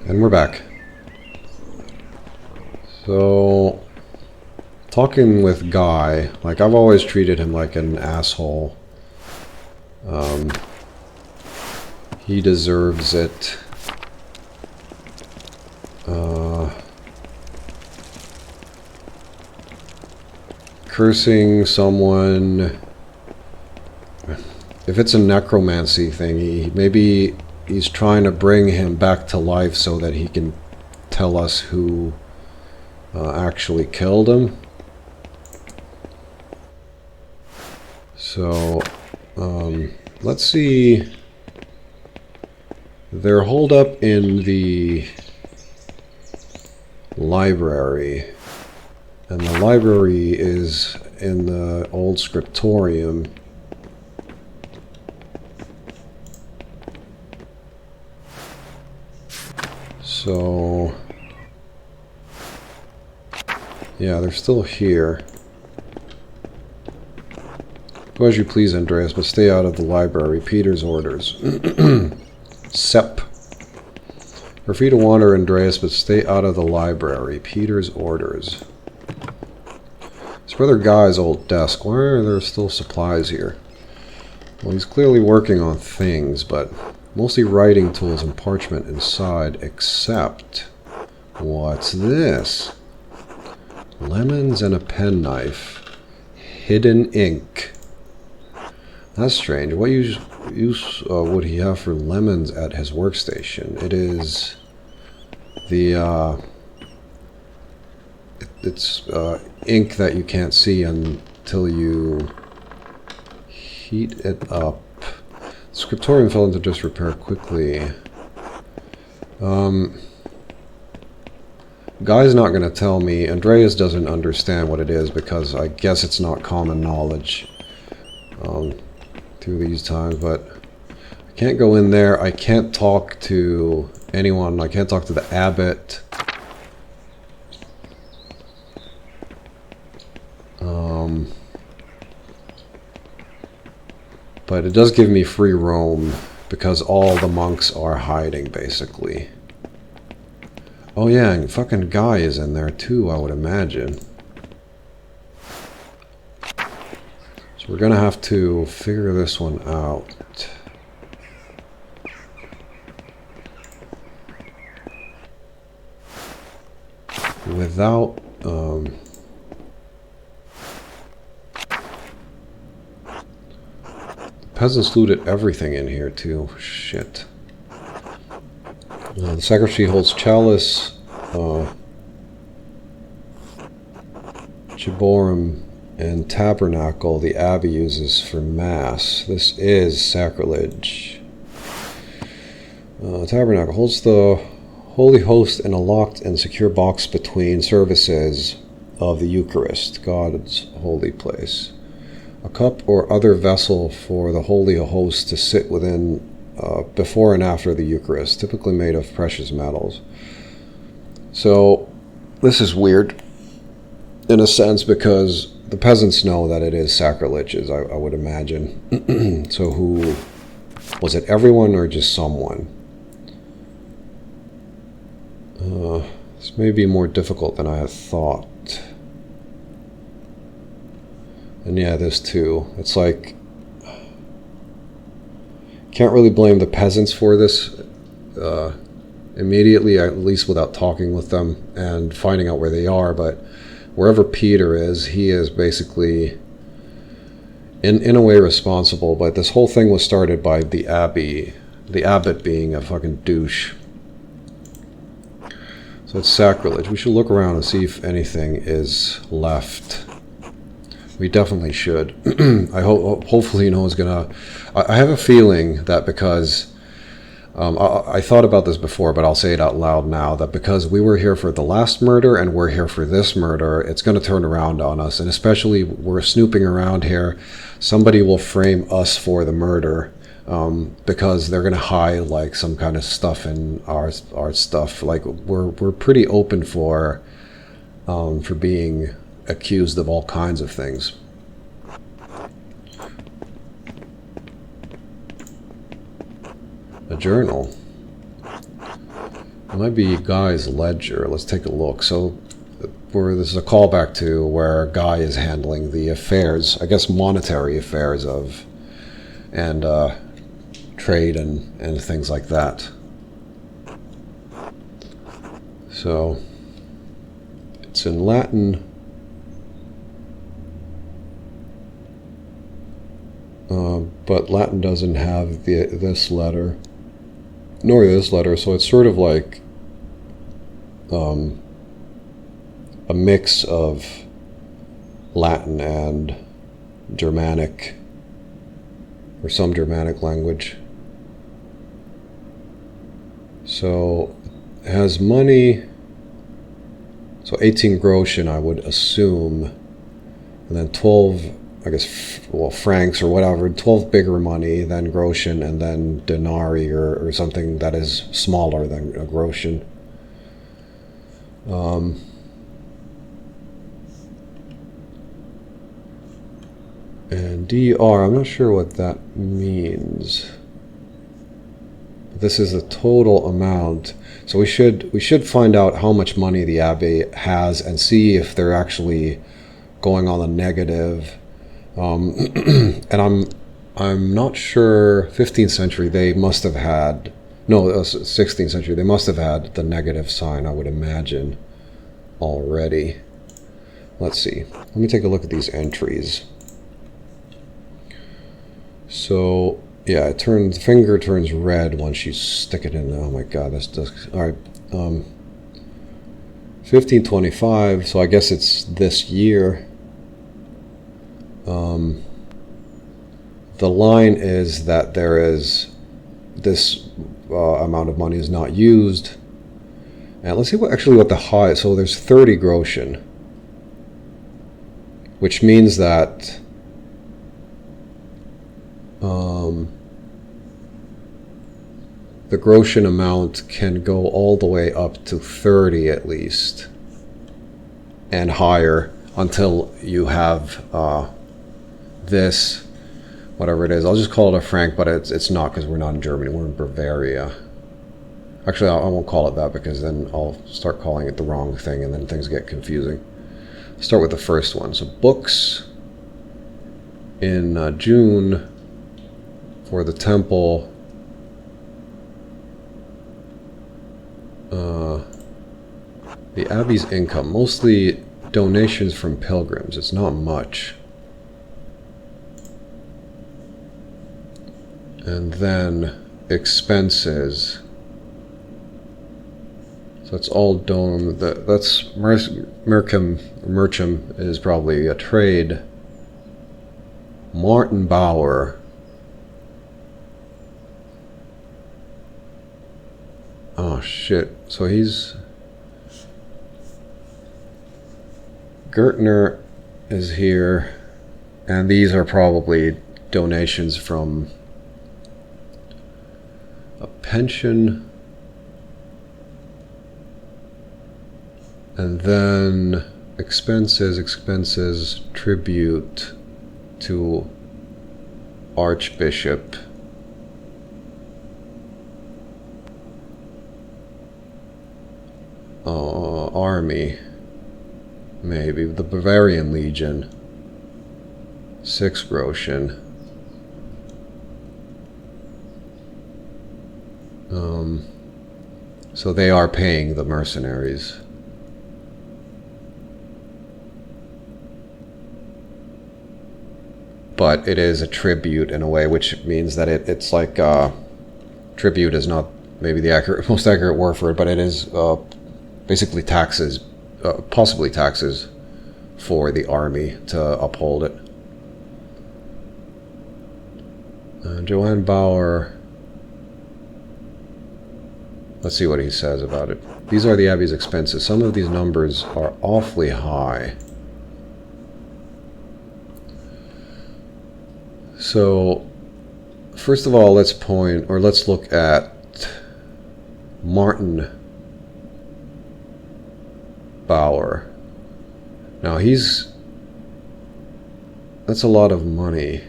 And we're back. So, talking with Guy, like I've always treated him like an asshole. He deserves it. Cursing someone, if it's a necromancy thing, maybe he's trying to bring him back to life so that he can tell us who actually killed him. So, let's see. They're holed up in the library. And the library is in the old scriptorium. So, yeah, they're still here. Go as you please, Andreas, but stay out of the library. Peter's orders. Sep. We're free to wander, Andreas, but stay out of the library. Peter's orders. It's Brother Guy's old desk. Why are there still supplies here? Well, he's clearly working on things, but mostly writing tools and parchment inside, except... What's this? Lemons and a penknife. Hidden ink. That's strange. What use would he have for lemons at his workstation? It is the... It's ink that you can't see until you heat it up. The scriptorium fell into disrepair quickly. Guy's not going to tell me. Andreas doesn't understand what it is because I guess it's not common knowledge through these times, but I can't go in there. I can't talk to anyone. I can't talk to the abbot. But it does give me free roam because all the monks are hiding, basically. Oh yeah, and fucking Guy is in there too, I would imagine. So we're gonna have to figure this one out. Without... Peasants looted everything in here too. Shit. The secretary holds chalice, Chiborum, and tabernacle the abbey uses for mass. This is sacrilege. Tabernacle holds the holy host in a locked and secure box between services of the Eucharist, God's holy place. A cup or other vessel for the holy host to sit within before and after the Eucharist, typically made of precious metals. So this is weird in a sense because the peasants know that it is sacrilegious, I would imagine. So who was it, everyone or just someone? This may be more difficult than I had thought. And yeah, this too. It's like, can't really blame the peasants for this immediately, at least without talking with them and finding out where they are. But wherever Peter is, he is basically in a way responsible. But this whole thing was started by the abbey, the abbot being a fucking douche. So it's sacrilege. We should look around and see if anything is left. We definitely should. Hopefully no one's gonna... I have a feeling that because... I thought about this before, but I'll say it out loud now, that because we were here for the last murder and we're here for this murder, it's going to turn around on us. And especially we're snooping around here, somebody will frame us for the murder because they're going to hide like some kind of stuff in our stuff. Like we're pretty open for being accused of all kinds of things. A journal. It might be Guy's ledger. Let's take a look. So this is a callback to where Guy is handling the affairs, I guess monetary affairs of, and trade and things like that. So it's in Latin. But Latin doesn't have this letter, nor this letter, so it's sort of like a mix of Latin and Germanic, or some Germanic language. So it has money, so 18 groschen I would assume, and then 12, I guess, well, francs or whatever, 12 bigger money, then groschen, and then denarii or something that is smaller than a groschen. And DR, I'm not sure what that means. This is the total amount. So we should find out how much money the abbey has and see if they're actually going on the negative. And I'm not sure. 15th century they must have had, no, 16th century they must have had the negative sign, I would imagine, already. Let's see. Let me take a look at these entries. So yeah, the finger turns red once you stick it in. Oh my god, that's just all right. 1525. So I guess it's this year. The line is that there is this amount of money is not used. And let's see what the high. So there's 30 groschen, which means that the groschen amount can go all the way up to 30 at least, and higher until you have this, whatever it is. I'll just call it a franc, but it's not, because we're not in Germany, we're in Bavaria. Actually, I won't call it that, because then I'll start calling it the wrong thing and then things get confusing. Start with the first one. So books in June for the temple. The abbey's income, mostly donations from pilgrims. It's not much. And then expenses. So that's all dome. That's Mercham is probably a trade. Martin Bauer. Oh shit. So he's Gertner is here, and these are probably donations from a pension. And then expenses, tribute to Archbishop. Army, maybe the Bavarian Legion, 6 groschen. So they are paying the mercenaries. But it is a tribute in a way, which means that it's like tribute is not maybe the most accurate word for it, but it is basically taxes, possibly taxes for the army to uphold it. Johann Bauer, let's see what he says about it. These are the abbey's expenses. Some of these numbers are awfully high. So, first of all, let's look at Martin Bauer. Now that's a lot of money.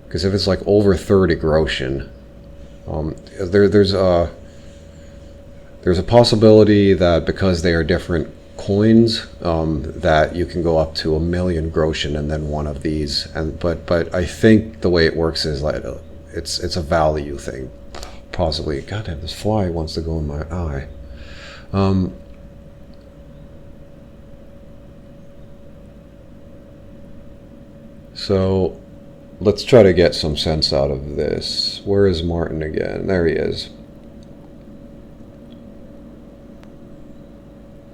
Because if it's like over 30 groschen, There's a possibility that because they are different coins, that you can go up to 1,000,000 groschen and then one of these. But I think the way it works is like it's a value thing, possibly. God damn, this fly wants to go in my eye. So let's try to get some sense out of this. Where is Martin again? There he is.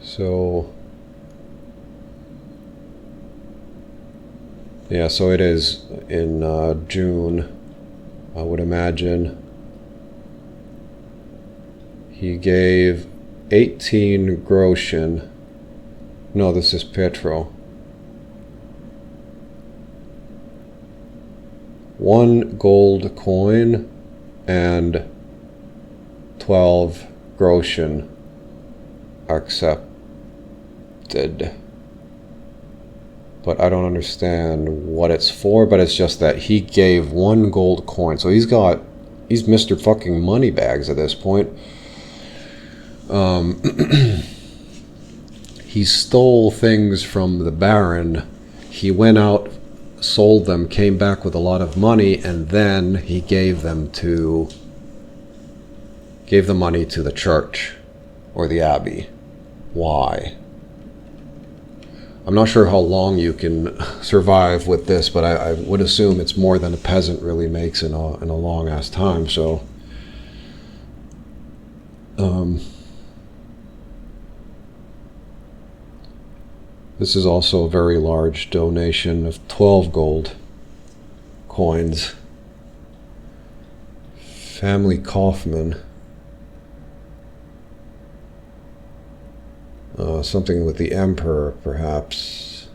So yeah, so it is in June, I would imagine. He gave 18 groschen. No, this is Petro. 1 gold coin and 12 groschen accepted. But I don't understand what it's for, but it's just that he gave 1 gold coin. So he's Mr. fucking Moneybags at this point. He stole things from the Baron. He went out, sold them, came back with a lot of money, and then he gave the money to the church or the abbey. Why? I'm not sure how long you can survive with this, but I would assume it's more than a peasant really makes in a long ass time. So this is also a very large donation of 12 gold coins. Family Kaufman. Something with the Emperor, perhaps.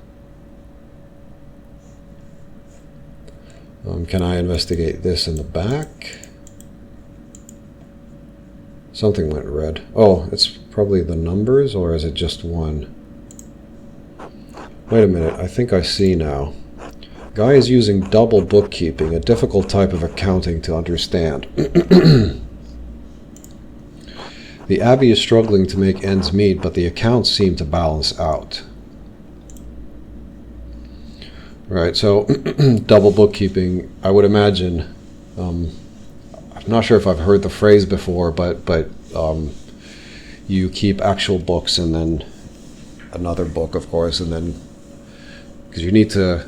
Can I investigate this in the back? Something went red. Oh, it's probably the numbers, or is it just 1? Wait a minute, I think I see now. Guy is using double bookkeeping, a difficult type of accounting to understand. The Abbey is struggling to make ends meet, but the accounts seem to balance out. Right, so double bookkeeping, I would imagine, I'm not sure if I've heard the phrase before, but you keep actual books and then another book, of course, and then, because you need to,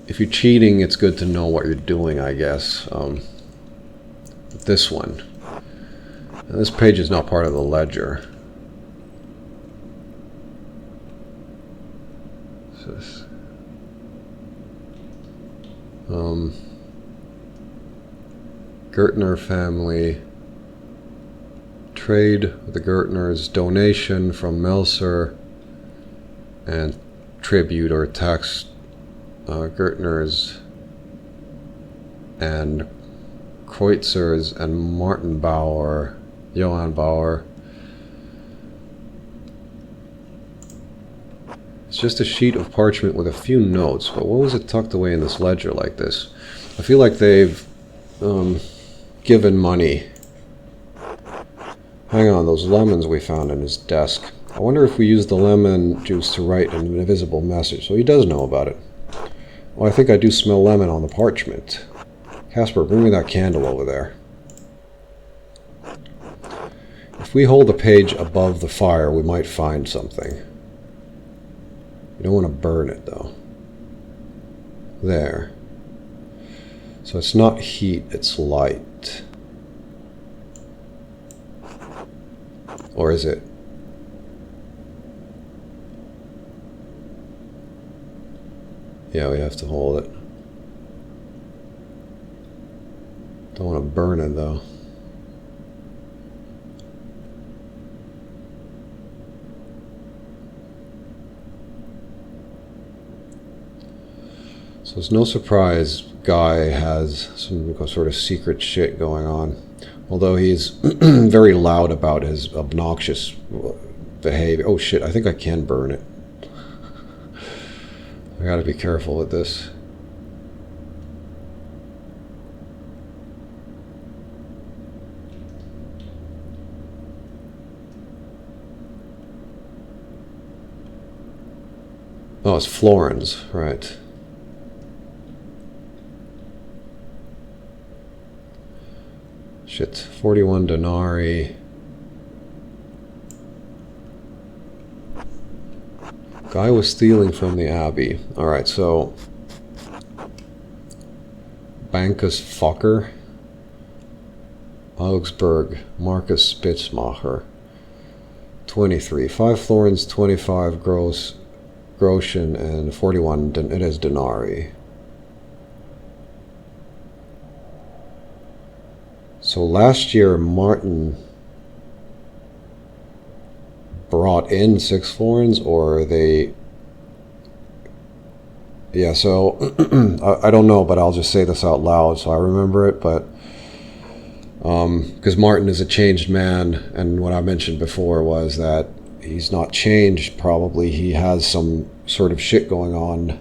if you're cheating, it's good to know what you're doing, I guess. This one. And this page is not part of the ledger. Gertner family. Trade with the Gertners. Donation from Melser. And tribute or tax. Gertners and Kreutzers and Martin Bauer. Johann Bauer. It's just a sheet of parchment with a few notes, but what was it tucked away in this ledger like this? I feel like they've given money. Hang on, those lemons we found in his desk. I wonder if we use the lemon juice to write an invisible message. So he does know about it. Oh, I think I do smell lemon on the parchment. Casper, bring me that candle over there. If we hold the page above the fire, we might find something. You don't want to burn it, though. There. So it's not heat, it's light. Or is it? Yeah, we have to hold it. Don't want to burn it, though. So it's no surprise Guy has some sort of secret shit going on. Although he's very loud about his obnoxious behavior. Oh shit, I think I can burn it. I gotta be careful with this. No, it's florins, right. Shit, 41 denarii. Guy was stealing from the abbey. Alright, so Bankus Fokker, Augsburg, Marcus Spitzmacher. 23. 5 florins, 25 groschen, and 41 it is denarii. So last year Martin brought in 6 florins, or they... Yeah, so I don't know, but I'll just say this out loud so I remember it, but because Martin is a changed man, and what I mentioned before was that he's not changed, probably he has some sort of shit going on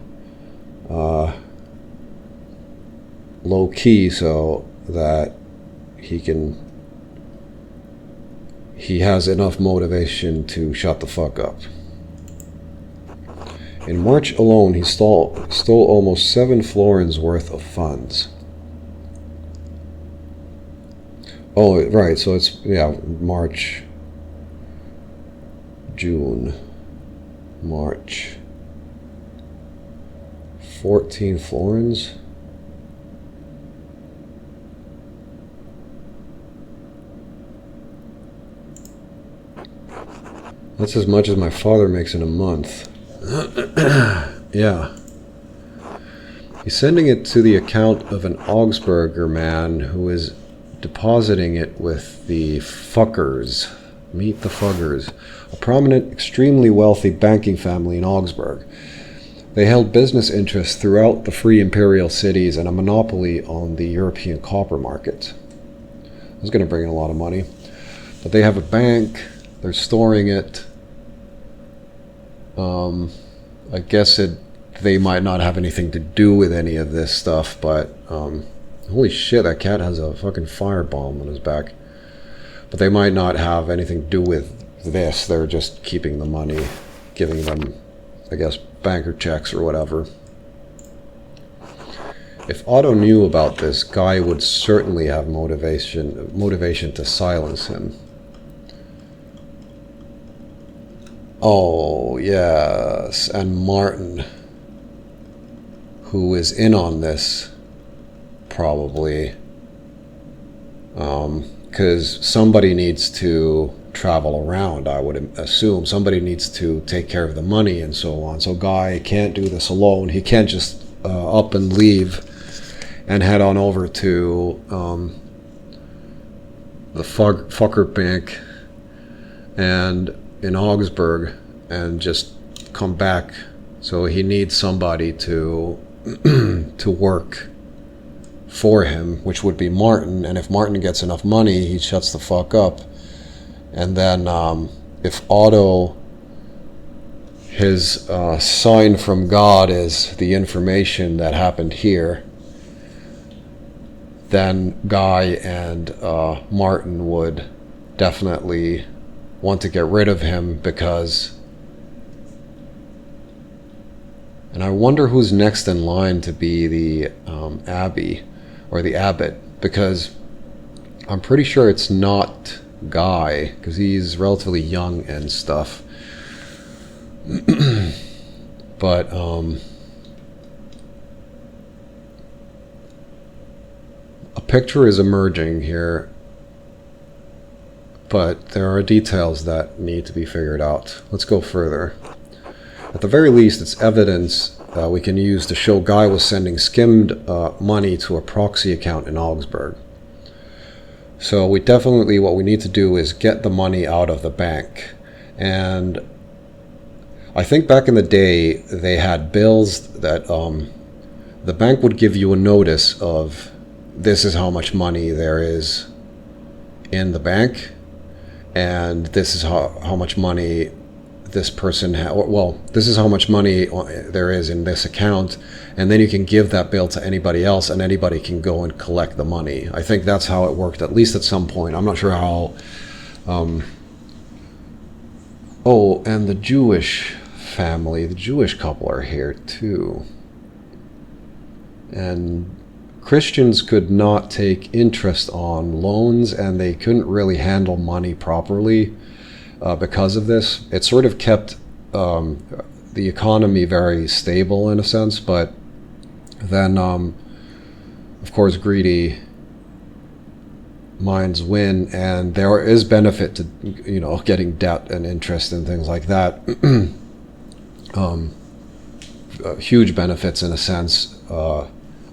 low key, so that he has enough motivation to shut the fuck up. In March alone, he stole almost 7 florins worth of funds. Oh, right, so it's, yeah, March, June, March. 14 florins? That's as much as my father makes in a month. Yeah. He's sending it to the account of an Augsburger man who is depositing it with the Fuckers. Meet the Fuggers, a prominent, extremely wealthy banking family in Augsburg. They held business interests throughout the free imperial cities and a monopoly on the European copper market. It was going to bring in a lot of money. But they have a bank, they're storing it. I guess they might not have anything to do with any of this stuff, but holy shit, that cat has a fucking firebomb on his back. But they might not have anything to do with this. They're just keeping the money, giving them, I guess, banker checks or whatever. If Otto knew about this, Guy would certainly have motivation to silence him. Oh, yes, and Martin, who is in on this, probably, because somebody needs to travel around, I would assume. Somebody needs to take care of the money and so on. So Guy can't do this alone. He can't just up and leave and head on over to the Fucker Bank and in Augsburg and just come back. So he needs somebody to to work for him, which would be Martin. And if Martin gets enough money, he shuts the fuck up. And then if Otto, his sign from God is the information that happened here, then Guy and Martin would definitely want to get rid of him, because... And I wonder who's next in line to be the abbey, or the abbot, because I'm pretty sure it's not Guy, because he's relatively young and stuff. But a picture is emerging here, but there are details that need to be figured out. Let's go further. At the very least, it's evidence we can use to show Guy was sending skimmed money to a proxy account in Augsburg. So what we need to do is get the money out of the bank. And I think back in the day, they had bills that the bank would give you a notice of, this is how much money there is in the bank, and this is how much money this person this is how much money there is in this account, and then you can give that bill to anybody else and anybody can go and collect the money. I think that's how it worked, at least at some point. I'm not sure how. Oh, and the Jewish family, the Jewish couple, are here too. And Christians could not take interest on loans, and they couldn't really handle money properly because of this. It sort of kept the economy very stable in a sense, but then, of course, greedy minds win, and there is benefit to, you know, getting debt and interest and things like that. Huge benefits in a sense,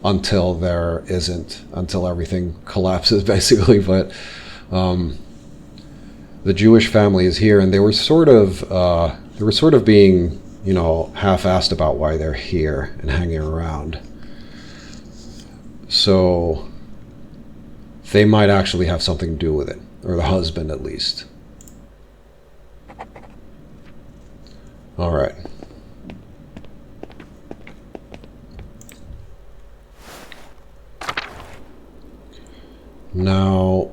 until there isn't, until everything collapses basically. But the Jewish family is here, and they were sort of being, you know, half-assed about why they're here and hanging around. So they might actually have something to do with it, or the husband at least. All right. Now,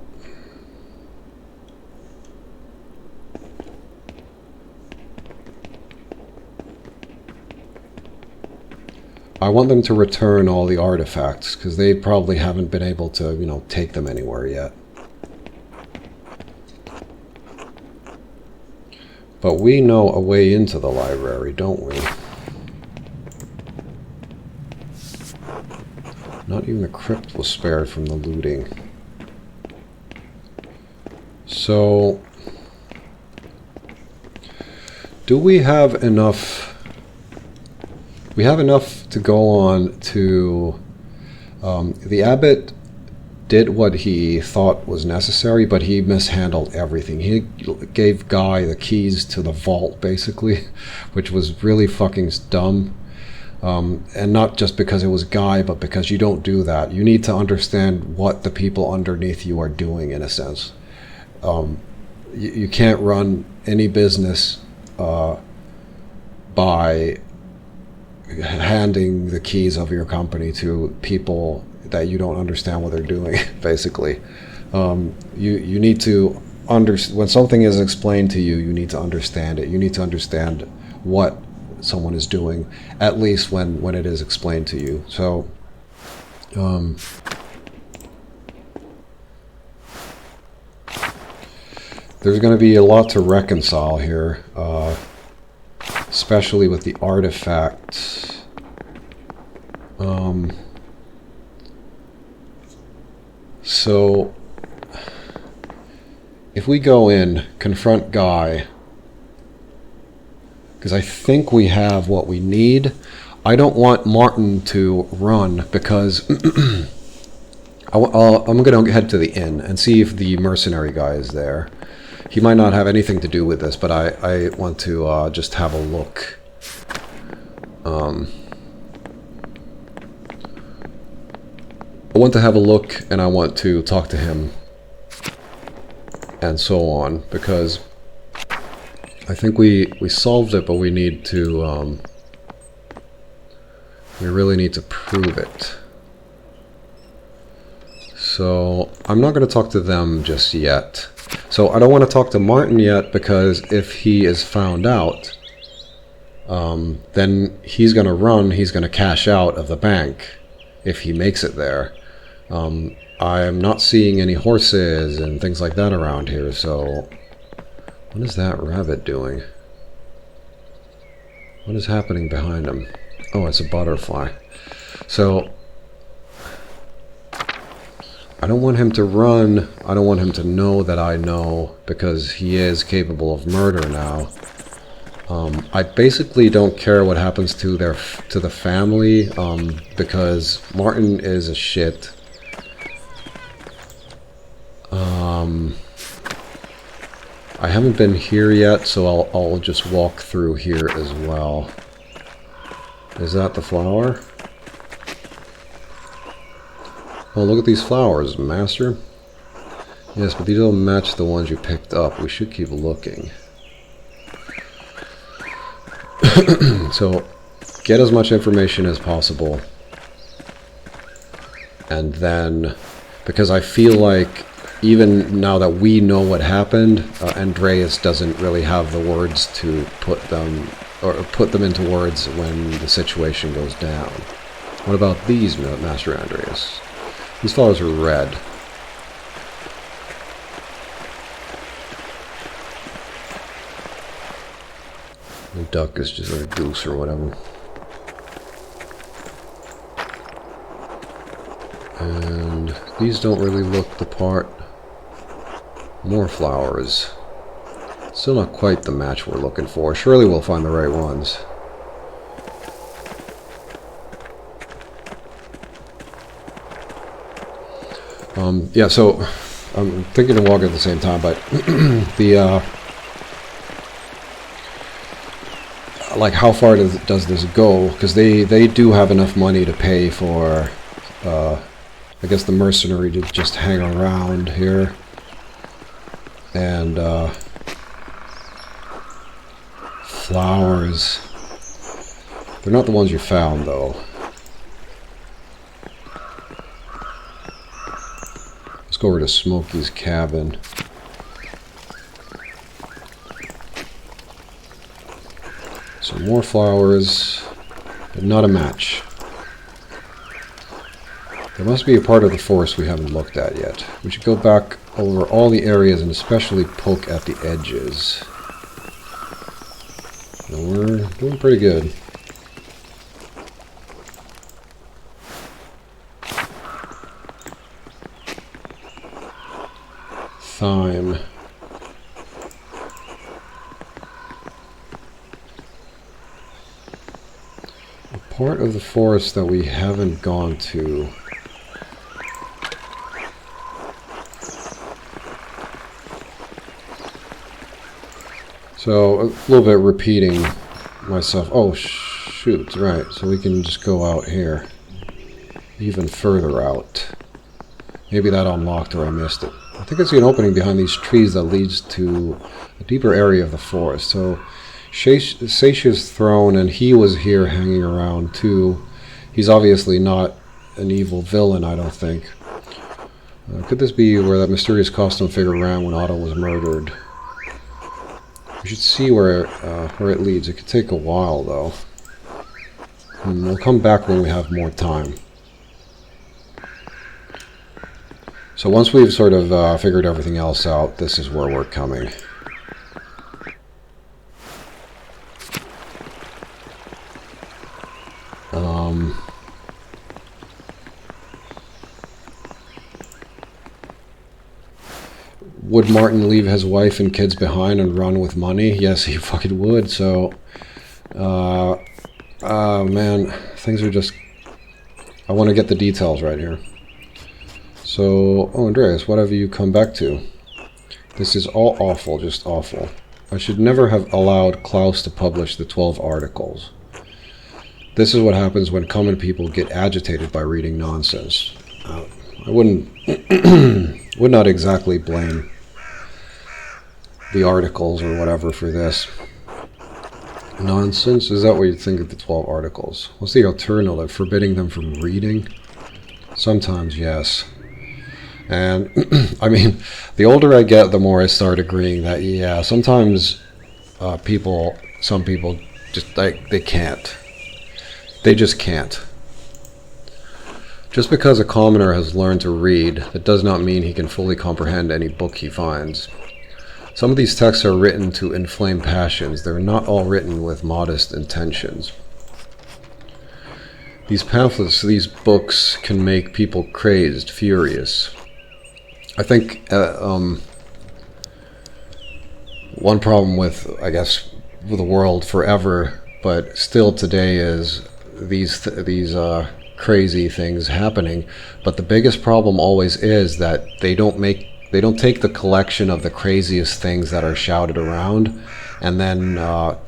I want them to return all the artifacts, because they probably haven't been able to, you know, take them anywhere yet. But we know a way into the library, don't we? Not even the crypt was spared from the looting. So, do we have enough? We have enough to go on to... the abbot did what he thought was necessary, but he mishandled everything. He gave Guy the keys to the vault, basically, which was really fucking dumb. And not just because it was Guy, but because you don't do that. You need to understand what the people underneath you are doing, in a sense. You can't run any business by handing the keys of your company to people that you don't understand what they're doing, basically. You need to when something is explained to you, you need to understand it. You need to understand what someone is doing, at least when it is explained to you. So there's going to be a lot to reconcile here, especially with the artifact. So if we go in, confront Guy, because I think we have what we need. I don't want Martin to run, because I'm going to head to the inn and see if the mercenary guy is there. He might not have anything to do with this, but I want to just have a look. I want to have a look, and I want to talk to him, and so on, because I think we solved it, but we need to, we really need to prove it. So I'm not going to talk to them just yet. So I don't want to talk to Martin yet, because if he is found out, then he's going to run, he's going to cash out of the bank if he makes it there. I am not seeing any horses and things like that around here, so what is that rabbit doing? What is happening behind him? Oh, it's a butterfly. So I don't want him to run. I don't want him to know that I know, because he is capable of murder now. I basically don't care what happens to the family, because Martin is a shit. I haven't been here yet, so I'll just walk through here as well. Is that the flower? Oh, look at these flowers, Master. Yes, but these don't match the ones you picked up. We should keep looking. So, get as much information as possible. And then, because I feel like, even now that we know what happened, Andreas doesn't really have the words to put them or put them into words when the situation goes down. What about these, Master Andreas? These fellows are red. The duck is just like a goose or whatever. And these don't really look the part. More flowers. Still not quite the match we're looking for. Surely we'll find the right ones. Yeah, so I'm thinking of walking at the same time, but the like how far does this go? Because they do have enough money to pay for, I guess, the mercenary to just hang around here. And flowers. They're not the ones you found, though. Let's go over to Smokey's cabin. Some more flowers, but not a match. There must be a part of the forest we haven't looked at yet. We should go back over all the areas and especially poke at the edges. And we're doing pretty good. Thyme. A part of the forest that we haven't gone to. So, a little bit repeating myself. Oh, shoot, right. So we can just go out here. Even further out. Maybe that unlocked or I missed it. I think I see an opening behind these trees that leads to a deeper area of the forest. So, Satia's throne, and he was here hanging around too. He's obviously not an evil villain, I don't think. Could this be where that mysterious costume figure ran when Otto was murdered? We should see where it leads. It could take a while, though. We'll come back when we have more time. So once we've sort of figured everything else out, this is where we're coming. Would Martin leave his wife and kids behind and run with money? Yes, he fucking would. So, man, things are just... I want to get the details right here. So, oh, Andreas, what have you come back to? This is all awful, just awful. I should never have allowed Klaus to publish the 12 articles. This is what happens when common people get agitated by reading nonsense. I wouldn't... would not exactly blame the articles or whatever for this. Nonsense? Is that what you think of the 12 articles? What's the alternative? Forbidding them from reading? Sometimes, yes. And, I mean, the older I get, the more I start agreeing that, yeah, sometimes some people just, they can't. They just can't. Just because a commoner has learned to read, that does not mean he can fully comprehend any book he finds. Some of these texts are written to inflame passions. They're not all written with modest intentions. These pamphlets, these books, can make people crazed, furious. I think one problem with, I guess, with the world forever, but still today, is these crazy things happening. But the biggest problem always is that they don't take the collection of the craziest things that are shouted around and then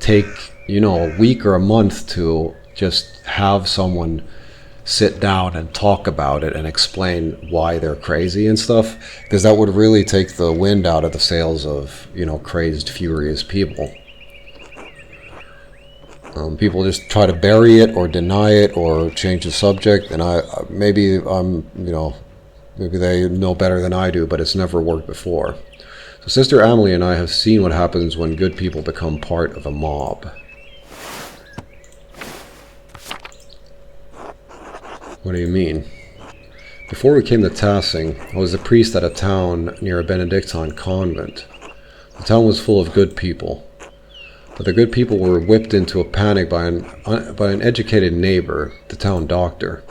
take, a week or a month to just have someone sit down and talk about it and explain why they're crazy and stuff, because that would really take the wind out of the sails of, crazed, furious people. People just try to bury it or deny it or change the subject, and maybe they know better than I do, but it's never worked before. So Sister Amelie and I have seen what happens when good people become part of a mob. What do you mean? Before we came to Tassing, I was a priest at a town near a Benedictine convent. The town was full of good people, but the good people were whipped into a panic by an educated neighbor, the town doctor.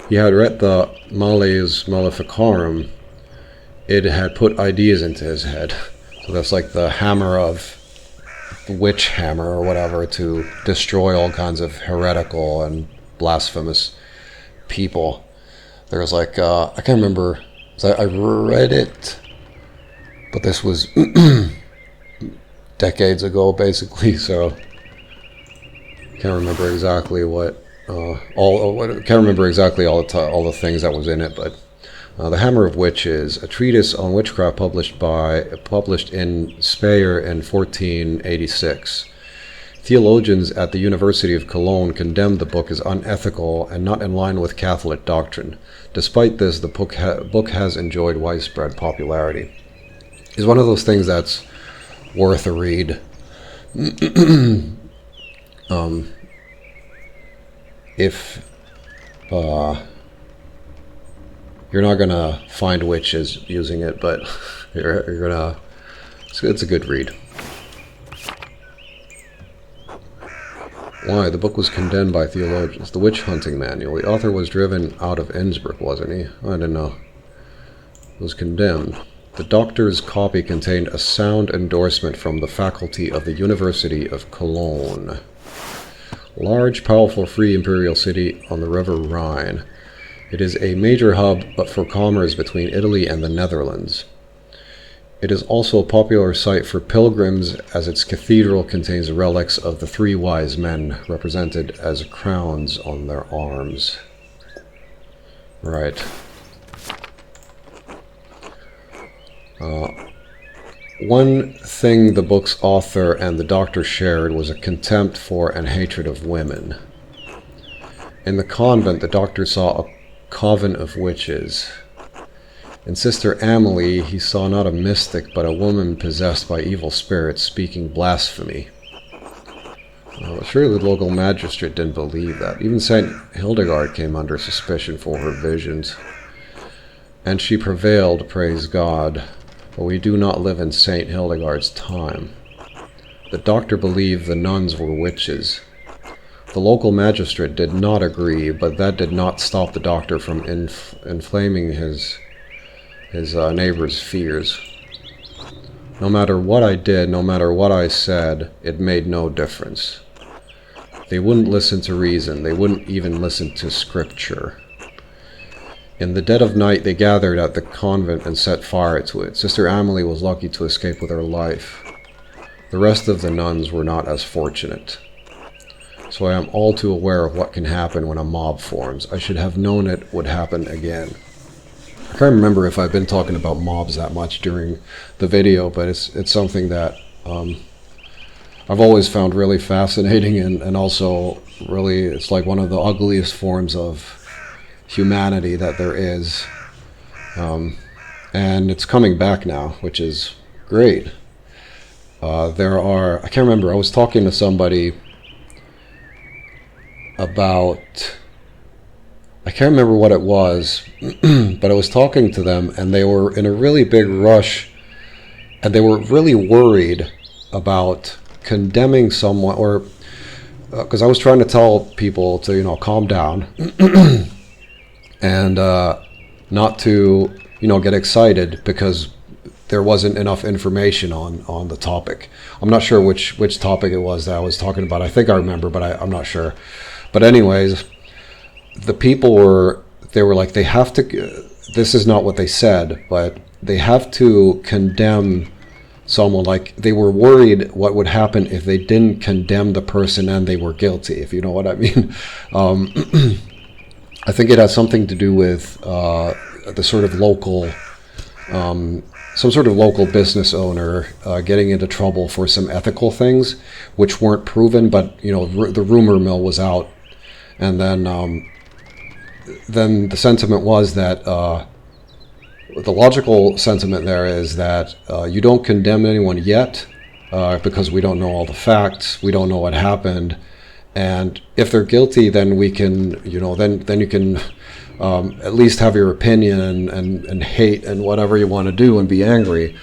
He had read the Males Maleficarum. It had put ideas into his head. So that's like the hammer of the witch hammer or whatever, to destroy all kinds of heretical and blasphemous people. There's like, I can't remember, I read it, but this was decades ago basically, so can't remember exactly what, can't remember exactly all the things that was in it, but The Hammer of Witches, a treatise on witchcraft published in Speyer in 1486. Theologians at the University of Cologne condemned the book as unethical and not in line with Catholic doctrine. Despite this, the book has enjoyed widespread popularity. It's one of those things that's worth a read. If you're not gonna find witches using it, but you're gonna. It's a good read. Why? The book was condemned by theologians. The Witch Hunting Manual. The author was driven out of Innsbruck, wasn't he? I didn't know. Was condemned. The doctor's copy contained a sound endorsement from the faculty of the University of Cologne. Large, powerful, free imperial city on the river Rhine. It is a major hub for commerce between Italy and the Netherlands. It is also a popular site for pilgrims, as its cathedral contains relics of the three wise men, represented as crowns on their arms. Right. One thing the book's author and the doctor shared was a contempt for and hatred of women. In the convent, the doctor saw a coven of witches. In Sister Amelie, he saw not a mystic, but a woman possessed by evil spirits speaking blasphemy. Surely the local magistrate didn't believe that. Even Saint Hildegard came under suspicion for her visions. And she prevailed, praise God. But we do not live in Saint Hildegard's time. The doctor believed the nuns were witches. The local magistrate did not agree, but that did not stop the doctor from inflaming his neighbor's fears. No matter what I did, no matter what I said, it made no difference. They wouldn't listen to reason. They wouldn't even listen to scripture. In the dead of night, they gathered at the convent and set fire to it. Sister Amelie was lucky to escape with her life. The rest of the nuns were not as fortunate. So I am all too aware of what can happen when a mob forms. I should have known it would happen again. I can't remember if I've been talking about mobs that much during the video, but it's something that I've always found really fascinating, and also really it's like one of the ugliest forms of humanity that there is. And it's coming back now, which is great. I can't remember, I was talking to somebody about, I can't remember what it was, but I was talking to them and they were in a really big rush and they were really worried about condemning someone, or because I was trying to tell people to, calm down and not to, get excited because there wasn't enough information on the topic. I'm not sure which topic it was that I was talking about. I think I remember, but I'm not sure. But anyways, the people were like, they have to, this is not what they said, but they have to condemn someone. Like, they were worried what would happen if they didn't condemn the person and they were guilty, if you know what I mean. I think it has something to do with the sort of local, some sort of local business owner getting into trouble for some ethical things which weren't proven, but the rumor mill was out. And then the sentiment was that the logical sentiment there is that you don't condemn anyone yet because we don't know all the facts, we don't know what happened, And if they're guilty, then we can, then you can at least have your opinion and hate and whatever you want to do and be angry.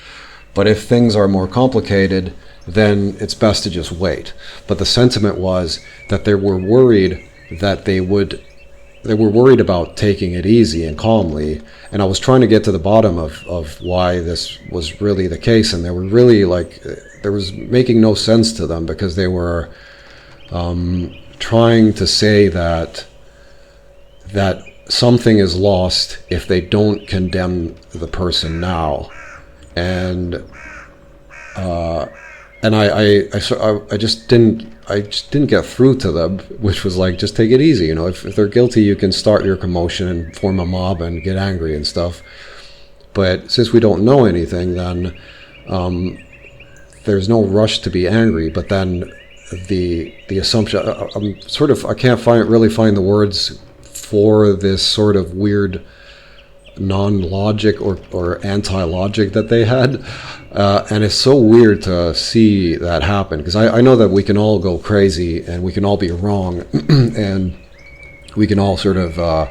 But if things are more complicated, then it's best to just wait. But the sentiment was that they were worried that they were worried about taking it easy and calmly. And I was trying to get to the bottom of why this was really the case. And they were really there was making no sense to them, because they were trying to say that something is lost if they don't condemn the person now. And I just didn't get through to them, which was like, just take it easy. If they're guilty, you can start your commotion and form a mob and get angry and stuff. But since we don't know anything, then there's no rush to be angry. But then the assumption, I can't really find the words for this sort of weird non-logic or anti-logic that they had, and it's so weird to see that happen, because I know that we can all go crazy and we can all be wrong and we can all sort of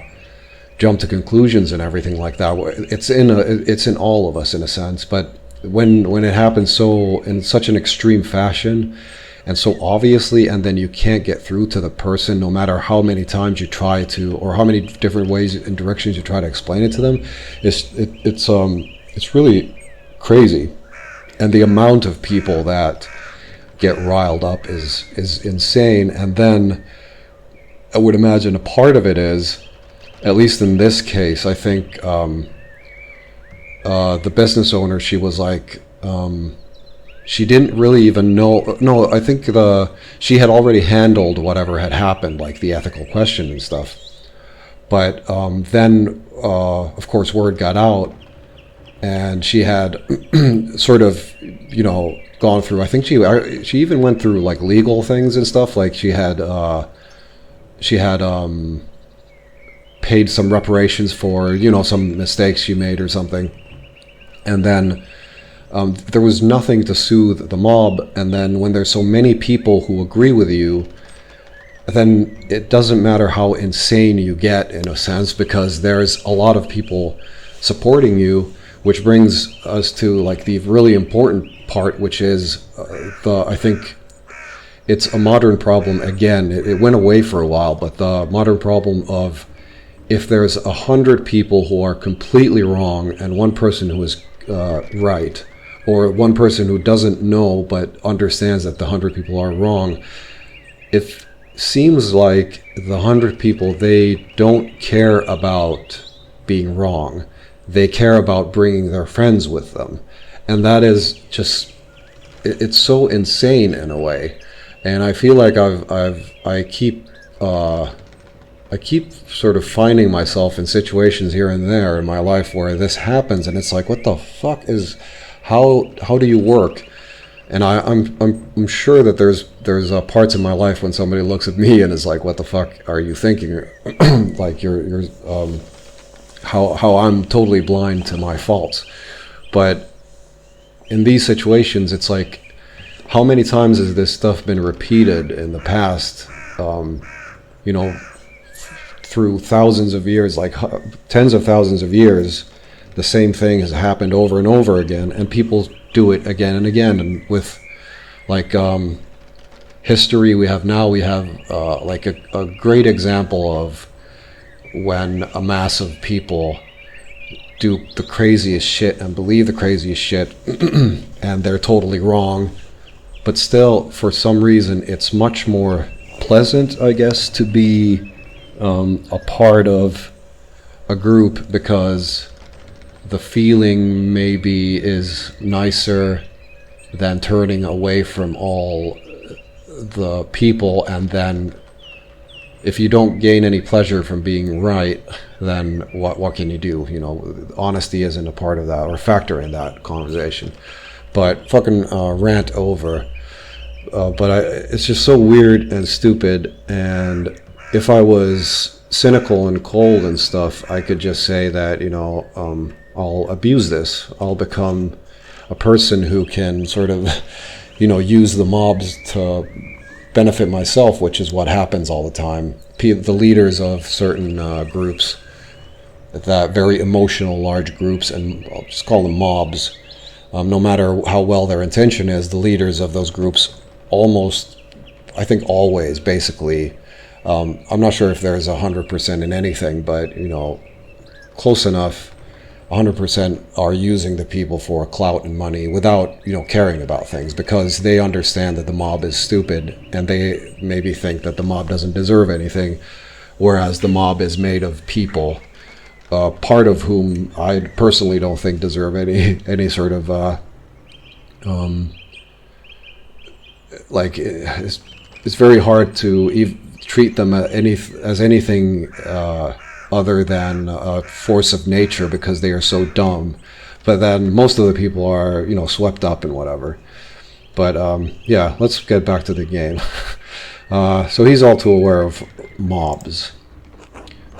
jump to conclusions and everything like that. It's in all of us in a sense, but when it happens so in such an extreme fashion and so obviously, and then you can't get through to the person no matter how many times you try to, or how many different ways and directions you try to explain it to them, it's really crazy. And the amount of people that get riled up is insane. And then I would imagine a part of it is, at least in this case, I think the business owner, she was like, she didn't really even know. No, I think she had already handled whatever had happened, like the ethical question and stuff. But then, of course, word got out, and she had sort of, gone through. I think she even went through like legal things and stuff. Like she had paid some reparations for some mistakes she made or something, and then. There was nothing to soothe the mob, and then when there's so many people who agree with you, then it doesn't matter how insane you get, in a sense, because there's a lot of people supporting you, which brings us to like the really important part, which is I think it's a modern problem again. It went away for a while, but the modern problem of, if there's 100 people who are completely wrong and one person who is right, or one person who doesn't know but understands that the 100 people are wrong, it seems like the 100 people, they don't care about being wrong. They care about bringing their friends with them. And that is just, it's so insane in a way. And I feel like I keep sort of finding myself in situations here and there in my life where this happens, and it's like, what the fuck is... How do you work? And I'm sure that there's parts in my life when somebody looks at me and is like, what the fuck are you thinking? Like you're how I'm totally blind to my faults. But in these situations, it's like, how many times has this stuff been repeated in the past? Through thousands of years, like tens of thousands of years. The same thing has happened over and over again, and people do it again and again. And with like history we have now, we have like a great example of when a mass of people do the craziest shit and believe the craziest shit and they're totally wrong, but still for some reason it's much more pleasant, I guess, to be a part of a group, because the feeling maybe is nicer than turning away from all the people. And then if you don't gain any pleasure from being right, then what can you do? Honesty isn't a part of that or factor in that conversation. But fucking rant over. But it's just so weird and stupid. And if I was cynical and cold and stuff, I could just say that, I'll abuse this. I'll become a person who can sort of, use the mobs to benefit myself, which is what happens all the time. The leaders of certain groups, that very emotional large groups, and I'll just call them mobs, no matter how well their intention is, the leaders of those groups almost, I think always, basically, I'm not sure if there's 100% in anything, but, close enough, 100% are using the people for clout and money without, caring about things, because they understand that the mob is stupid, and they maybe think that the mob doesn't deserve anything, whereas the mob is made of people, part of whom I personally don't think deserve any sort of it's very hard to treat them as anything other than a force of nature, because they are so dumb. But then most of the people are, swept up and whatever. But yeah, let's get back to the game. So he's all too aware of mobs.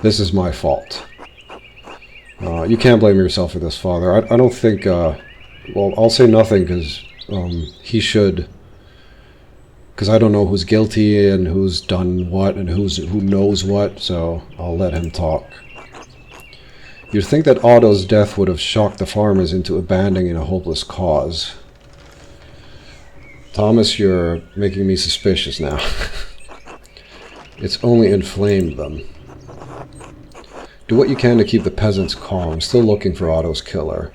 This is my fault. You can't blame yourself for this, Father. I don't think, well, I'll say nothing, because he should, because I don't know who's guilty and who's done what and who knows what, so I'll let him talk. You'd think that Otto's death would have shocked the farmers into abandoning a hopeless cause. Thomas, you're making me suspicious now. It's only inflamed them. Do what you can to keep the peasants calm. Still looking for Otto's killer.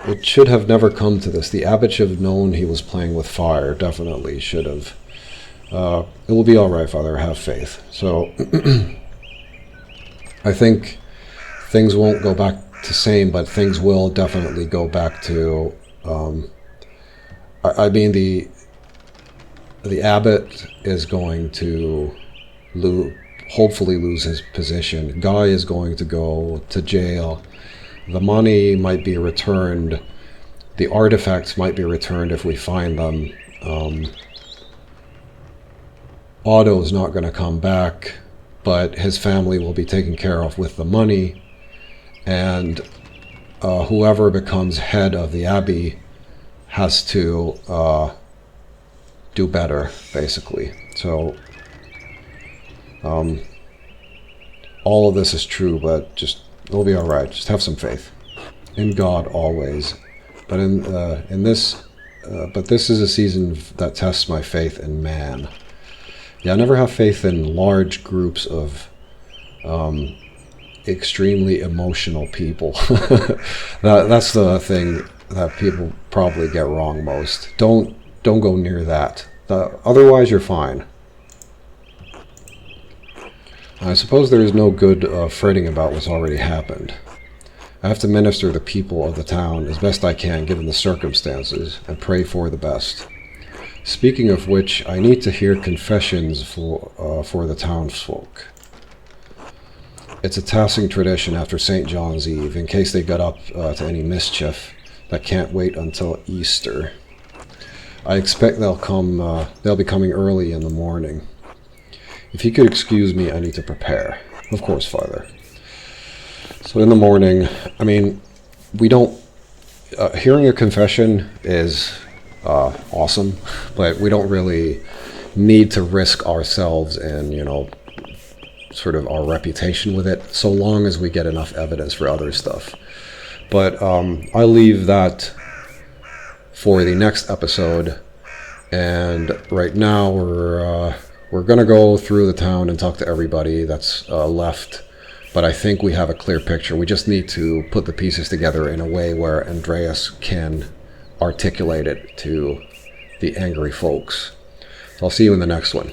It should have never come to this. The abbot should have known he was playing with fire. Definitely should have. It will be all right, Father. Have faith. So, I think things won't go back to same, but things will definitely go back to. I mean, the abbot is going to hopefully lose his position. Guy is going to go to jail. The money might be returned. The artifacts might be returned if we find them. Otto's not going to come back, but his family will be taken care of with the money. And whoever becomes head of the abbey has to do better, basically. So all of this is true, but just it'll be all right. Just have some faith in God always. But in this, but this is a season that tests my faith in man. Yeah, I never have faith in large groups of extremely emotional people. That's the thing that people probably get wrong most. Don't go near that. Otherwise, you're fine. I suppose there is no good fretting about what's already happened. I have to minister to the people of the town as best I can given the circumstances, and pray for the best. Speaking of which, I need to hear confessions for the townsfolk. It's a passing tradition after St. John's Eve, in case they got up to any mischief, that can't wait until Easter. I expect they'll be coming early in the morning. If you could excuse me, I need to prepare. Of course, Father. So in the morning, I mean, we don't... hearing a confession is awesome, but we don't really need to risk ourselves and, sort of our reputation with it, so long as we get enough evidence for other stuff. But I leave that for the next episode, and right now we're going to go through the town and talk to everybody that's left, but I think we have a clear picture. We just need to put the pieces together in a way where Andreas can articulate it to the angry folks. So I'll see you in the next one.